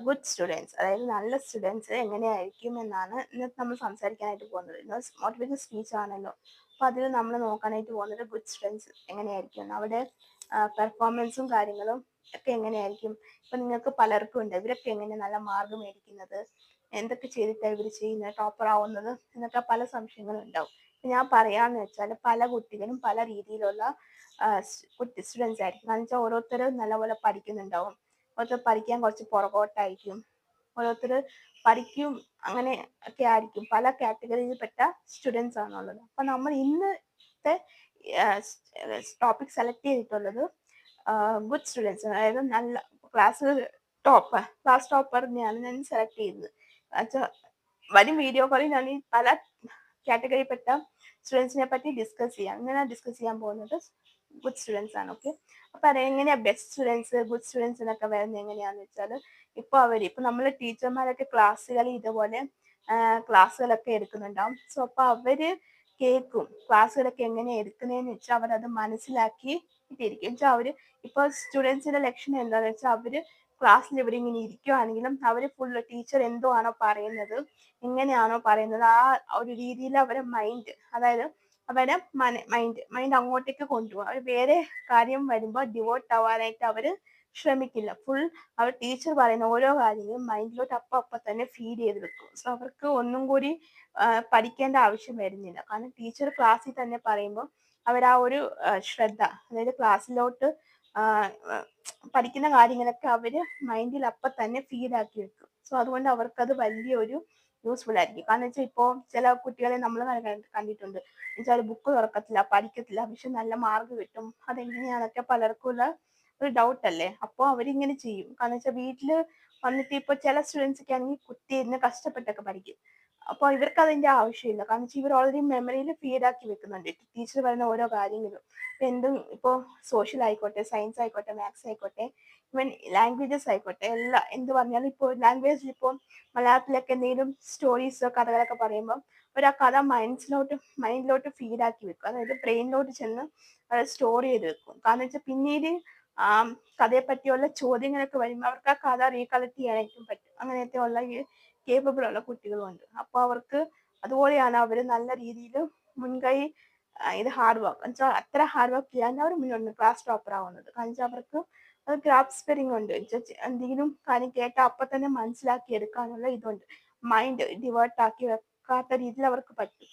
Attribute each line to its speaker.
Speaker 1: Good students, അതായത് നല്ല students എങ്ങനെയായിരിക്കും എന്നാണ് ഇന്നത്തെ നമ്മൾ സംസാരിക്കാനായിട്ട് പോകുന്നത്. ഇന്ന് മോട്ടിവേഷൻ സ്പീച്ച് ആണല്ലോ. അപ്പോൾ അതിൽ നമ്മൾ നോക്കാനായിട്ട് പോകുന്നത് ഗുഡ് സ്റ്റുഡൻസ് എങ്ങനെയായിരിക്കും എന്ന്. അവിടെ പെർഫോമൻസും കാര്യങ്ങളും ഒക്കെ എങ്ങനെയായിരിക്കും. ഇപ്പം നിങ്ങൾക്ക് പലർക്കും ഉണ്ട് ഇവരൊക്കെ എങ്ങനെ നല്ല മാർക്ക് മേടിക്കുന്നത്, എന്തൊക്കെ ചെയ്തിട്ടാണ് ഇവർ ചെയ്യുന്നത്, ടോപ്പർ ആവുന്നത് എന്നൊക്കെ പല സംശയങ്ങളും ഉണ്ടാവും. ഞാൻ പറയാന്ന് വെച്ചാൽ പല കുട്ടികളും പല രീതിയിലുള്ള സ്റ്റുഡൻസ് ആയിരിക്കും. കാരണം വെച്ചാൽ ഓരോരുത്തരും നല്ലപോലെ പഠിക്കുന്നുണ്ടാവും, ഓരോരുത്തർ പഠിക്കാൻ കുറച്ച് പുറകോട്ടായിരിക്കും, ഓരോരുത്തർ പഠിക്കും, അങ്ങനെ ഒക്കെ ആയിരിക്കും. പല കാറ്റഗറിയിൽപ്പെട്ട സ്റ്റുഡൻസ് ആണുള്ളത്. അപ്പം നമ്മൾ ഇന്നത്തെ ടോപ്പിക് സെലക്ട് ചെയ്തിട്ടുള്ളത് ഗുഡ് സ്റ്റുഡൻസ്, അതായത് നല്ല ക്ലാസ് ടോപ്പറിനെയാണ് ഞാൻ സെലക്ട് ചെയ്തത്. വരും വീഡിയോ കോളിൽ ഞാൻ ഈ പല കാറ്റഗറിയിൽപ്പെട്ട സ്റ്റുഡൻസിനെ പറ്റി ഡിസ്കസ് ചെയ്യാം. അങ്ങനെ ഡിസ്കസ് ചെയ്യാൻ പോകുന്നത് ഗുഡ് സ്റ്റുഡൻസ് ആണ്. ഓക്കെ, അപ്പൊ അതെങ്ങനെയാ ബെസ്റ്റ് സ്റ്റുഡൻസ് ഗുഡ് സ്റ്റുഡൻസ് എന്നൊക്കെ വരുന്നത് എങ്ങനെയാന്ന് വെച്ചാൽ, ഇപ്പൊ നമ്മൾ ടീച്ചർമാരൊക്കെ ക്ലാസ്സുകളിൽ ഇതുപോലെ ക്ലാസ്സുകളൊക്കെ എടുക്കുന്നുണ്ടാവും. സോ അപ്പൊ അവര് കേൾക്കും ക്ലാസ്സുകളൊക്കെ എങ്ങനെയാ എടുക്കുന്നതെന്ന് വെച്ചാൽ അവരത് മനസ്സിലാക്കി ഇട്ടിരിക്കും. വെച്ചാൽ അവര് ഇപ്പൊ സ്റ്റുഡൻസിന്റെ ലക്ഷണം എന്താന്ന് വെച്ചാൽ അവര് ക്ലാസ്സിൽ ഇവിടെ ഇങ്ങനെ ഇരിക്കുവാണെങ്കിലും അവര് ഫുള്ള് ടീച്ചർ എന്തോ ആണോ പറയുന്നത്, എങ്ങനെയാണോ പറയുന്നത് ആ ഒരു രീതിയിൽ അവരെ മൈൻഡ്, അതായത് അവരെ മൈൻഡ് അങ്ങോട്ടേക്ക് കൊണ്ടുപോകും. അവർ വേറെ കാര്യം വരുമ്പോൾ ഡിവോട്ട് ആവാനായിട്ട് അവര് ശ്രമിക്കില്ല. ഫുൾ അവർ ടീച്ചർ പറയുന്ന ഓരോ കാര്യങ്ങളും മൈൻഡിലോട്ട് അപ്പൊ തന്നെ ഫീഡ് ചെയ്ത് വെക്കും. സോ അവർക്ക് ഒന്നും കൂടി പഠിക്കേണ്ട ആവശ്യം വരുന്നില്ല. കാരണം ടീച്ചർ ക്ലാസ്സിൽ തന്നെ പറയുമ്പോൾ അവർ ആ ഒരു ശ്രദ്ധ, അതായത് ക്ലാസ്സിലോട്ട് പഠിക്കുന്ന കാര്യങ്ങളൊക്കെ അവര് മൈൻഡിൽ അപ്പൊ തന്നെ ഫീഡാക്കി വെക്കും. സോ അതുകൊണ്ട് അവർക്കത് വലിയൊരു യൂസ്ഫുൾ ആയിരിക്കും. കാരണം വെച്ചാൽ ഇപ്പോൾ ചില കുട്ടികളെ നമ്മൾ കണ്ടിട്ടുണ്ട്, എന്നുവെച്ചാൽ ബുക്ക് തുറക്കത്തില്ല, പഠിക്കത്തില്ല, പക്ഷെ നല്ല മാർക്ക് കിട്ടും. അതെങ്ങനെയാണൊക്കെ പലർക്കും ഉള്ള ഒരു ഡൗട്ട് അല്ലേ. അപ്പോൾ അവരിങ്ങനെ ചെയ്യും. കാരണം വെച്ചാൽ വീട്ടിൽ വന്നിട്ട് ഇപ്പോൾ ചില സ്റ്റുഡൻസ് ഒക്കെ ആണെങ്കിൽ കുത്തിയിരുന്ന് കഷ്ടപ്പെട്ടൊക്കെ പഠിക്കും. അപ്പോൾ ഇവർക്ക് അതിന്റെ ആവശ്യമില്ല. കാരണം വെച്ചാൽ ഇവർ ഓൾറെഡി മെമ്മറിയിൽ ഫീഡാക്കി വെക്കുന്നുണ്ട് ടീച്ചർ പറയുന്ന ഓരോ കാര്യങ്ങളും. എന്തും ഇപ്പോൾ സോഷ്യൽ ആയിക്കോട്ടെ, സയൻസ് ആയിക്കോട്ടെ, മാത്സ് ആയിക്കോട്ടെ, ഇവൻ ലാംഗ്വേജസ് ആയിക്കോട്ടെ, എല്ലാം എന്ത് പറഞ്ഞാലും ഇപ്പോൾ ലാംഗ്വേജിൽ ഇപ്പോൾ മലയാളത്തിലൊക്കെ എന്തെങ്കിലും സ്റ്റോറീസോ കഥകളൊക്കെ പറയുമ്പോൾ അവർ ആ കഥ മൈൻഡിലോട്ട് ഫീഡാക്കി വെക്കും. അതായത് ബ്രെയിനിലോട്ട് ചെന്ന് അത് സ്റ്റോർ ചെയ്ത് വെക്കും. കാരണം വെച്ചാൽ പിന്നീട് ആ കഥയെ പറ്റിയുള്ള ചോദ്യങ്ങളൊക്കെ വരുമ്പോൾ അവർക്ക് ആ കഥ റീകളക്ട് ചെയ്യാനായിട്ടും പറ്റും. അങ്ങനത്തെ ഉള്ള കേപ്പബിൾ ഉള്ള കുട്ടികളുമുണ്ട്. അപ്പോൾ അവർക്ക് അതുപോലെയാണ് അവർ നല്ല രീതിയിൽ മുൻകൈ ഇത് ഹാർഡ് വർക്ക് എന്ന് വെച്ചാൽ അത്ര ഹാർഡ് വർക്ക് ചെയ്യാൻ അവർ മുന്നോട്ട് ക്ലാസ് ടോപ്പർ ആവുന്നത്. കാരണം വെച്ചാൽ അവർക്ക് അത് ഗ്രാസ്പെറിങ് ഉണ്ട്. എന്തെങ്കിലും കാര്യം കേട്ടാൽ അപ്പൊ തന്നെ മനസ്സിലാക്കി എടുക്കാനുള്ള ഇതുണ്ട്. മൈൻഡ് ഡിവേർട്ട് ആക്കി വെക്കാത്ത രീതിയിൽ അവർക്ക് പറ്റും.